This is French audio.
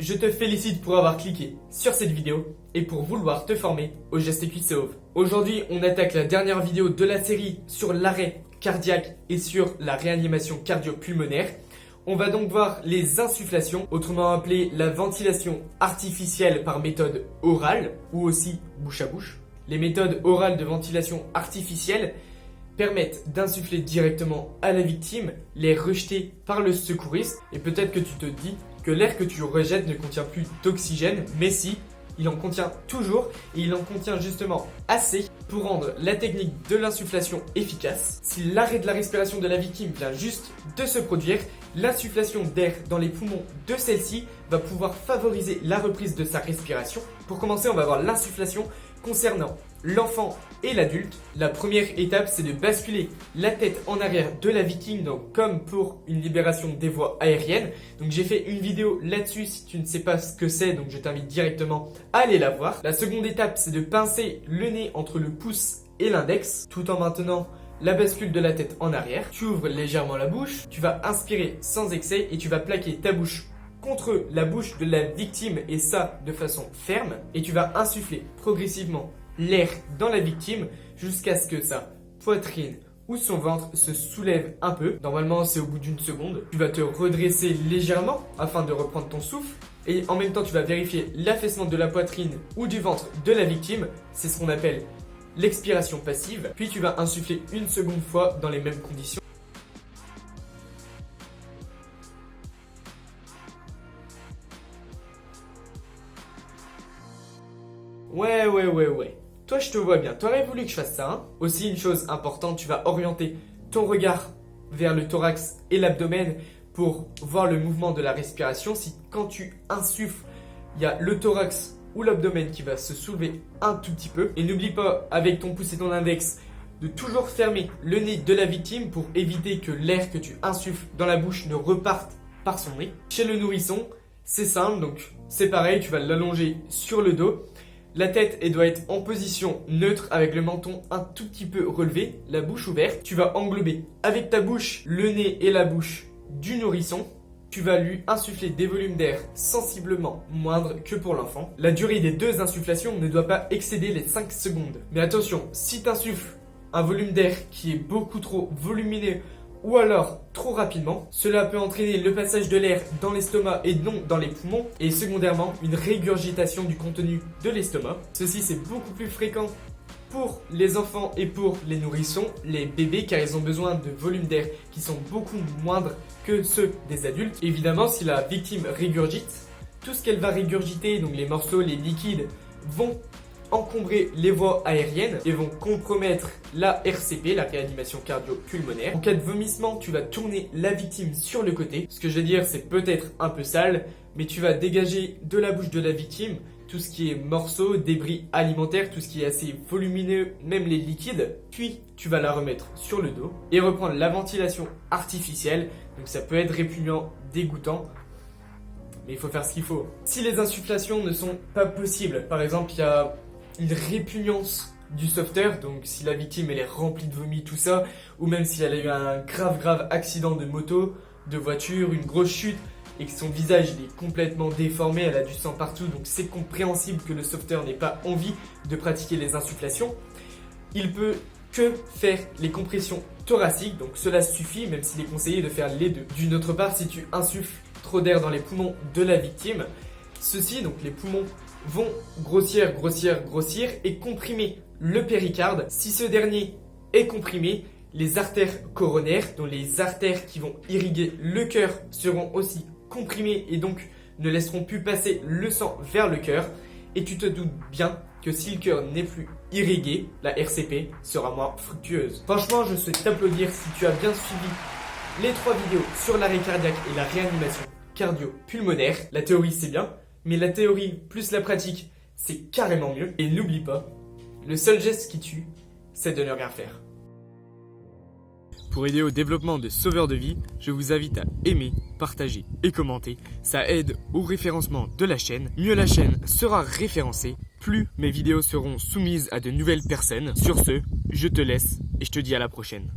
Je te félicite pour avoir cliqué sur cette vidéo et pour vouloir te former au geste qui sauve. Aujourd'hui, on attaque la dernière vidéo de la série sur l'arrêt cardiaque et sur la réanimation cardio-pulmonaire. On va donc voir les insufflations, autrement appelées la ventilation artificielle par méthode orale ou aussi bouche à bouche. Les méthodes orales de ventilation artificielle permettent d'insuffler directement à la victime, les rejeter par le secouriste. Et peut-être que tu te dis que l'air que tu rejettes ne contient plus d'oxygène, mais si, il en contient toujours et il en contient justement assez pour rendre la technique de l'insufflation efficace. Si l'arrêt de la respiration de la victime vient juste de se produire, l'insufflation d'air dans les poumons de celle-ci va pouvoir favoriser la reprise de sa respiration. Pour commencer, on va voir l'insufflation concernant l'enfant et l'adulte. La première étape, c'est de basculer la tête en arrière de la victime, donc comme pour une libération des voies aériennes. Donc j'ai fait une vidéo là-dessus si tu ne sais pas ce que c'est, donc je t'invite directement à aller la voir. La seconde étape, c'est de pincer le nez entre le pouce et l'index, tout en maintenant la bascule de la tête en arrière. Tu ouvres légèrement la bouche, tu vas inspirer sans excès et tu vas plaquer ta bouche contre la bouche de la victime, et ça de façon ferme, et tu vas insuffler progressivement l'air dans la victime jusqu'à ce que sa poitrine ou son ventre se soulève un peu. Normalement, c'est au bout d'une seconde. Tu vas te redresser légèrement afin de reprendre ton souffle. Et en même temps, tu vas vérifier l'affaissement de la poitrine ou du ventre de la victime. C'est ce qu'on appelle l'expiration passive. Puis tu vas insuffler une seconde fois dans les mêmes conditions. Ouais. Toi, je te vois bien. T'aurais voulu que je fasse ça, hein? Aussi, une chose importante, tu vas orienter ton regard vers le thorax et l'abdomen pour voir le mouvement de la respiration. Si quand tu insuffles, il y a le thorax ou l'abdomen qui va se soulever un tout petit peu. Et n'oublie pas, avec ton pouce et ton index, de toujours fermer le nez de la victime pour éviter que l'air que tu insuffles dans la bouche ne reparte par son nez. Chez le nourrisson, c'est simple, donc c'est pareil, tu vas l'allonger sur le dos. La tête, elle doit être en position neutre avec le menton un tout petit peu relevé, la bouche ouverte. Tu vas englober avec ta bouche le nez et la bouche du nourrisson. Tu vas lui insuffler des volumes d'air sensiblement moindres que pour l'enfant. La durée des deux insufflations ne doit pas excéder les 5 secondes. Mais attention, si tu insuffles un volume d'air qui est beaucoup trop volumineux ou alors trop rapidement, cela peut entraîner le passage de l'air dans l'estomac et non dans les poumons, et secondairement une régurgitation du contenu de l'estomac. Ceci, c'est beaucoup plus fréquent pour les enfants et pour les nourrissons, les bébés, car ils ont besoin de volumes d'air qui sont beaucoup moindres que ceux des adultes. Évidemment, si la victime régurgite, tout ce qu'elle va régurgiter, donc les morceaux, les liquides, vont encombrer les voies aériennes et vont compromettre la RCP, la réanimation cardio-pulmonaire. En cas de vomissement, tu vas tourner la victime sur le côté. Ce que je vais dire, c'est peut-être un peu sale, mais tu vas dégager de la bouche de la victime tout ce qui est morceaux, débris alimentaires, tout ce qui est assez volumineux, même les liquides. Puis, tu vas la remettre sur le dos et reprendre la ventilation artificielle. Donc ça peut être répugnant, dégoûtant, mais il faut faire ce qu'il faut. Si les insufflations ne sont pas possibles, par exemple, il y a une répugnance du sauveteur, donc si la victime elle est remplie de vomi, tout ça, ou même si elle a eu un grave accident de moto, de voiture, une grosse chute, et que son visage il est complètement déformé, elle a du sang partout, donc c'est compréhensible que le sauveteur n'ait pas envie de pratiquer les insufflations. Il peut que faire les compressions thoraciques, donc cela suffit, même s'il est conseillé de faire les deux. D'une autre part, si tu insuffles trop d'air dans les poumons de la victime, ceux-ci, donc les poumons, vont grossir et comprimer le péricarde. Si ce dernier est comprimé, les artères coronaires, donc les artères qui vont irriguer le cœur, seront aussi comprimées et donc ne laisseront plus passer le sang vers le cœur. Et tu te doutes bien que si le cœur n'est plus irrigué, la RCP sera moins fructueuse. Franchement, je souhaite t'applaudir si tu as bien suivi les 3 vidéos sur l'arrêt cardiaque et la réanimation cardio-pulmonaire. La théorie, c'est bien, mais la théorie plus la pratique, c'est carrément mieux. Et n'oublie pas, le seul geste qui tue, c'est de ne rien faire. Pour aider au développement de Sauveurs de Vie, je vous invite à aimer, partager et commenter. Ça aide au référencement de la chaîne. Mieux la chaîne sera référencée, plus mes vidéos seront soumises à de nouvelles personnes. Sur ce, je te laisse et je te dis à la prochaine.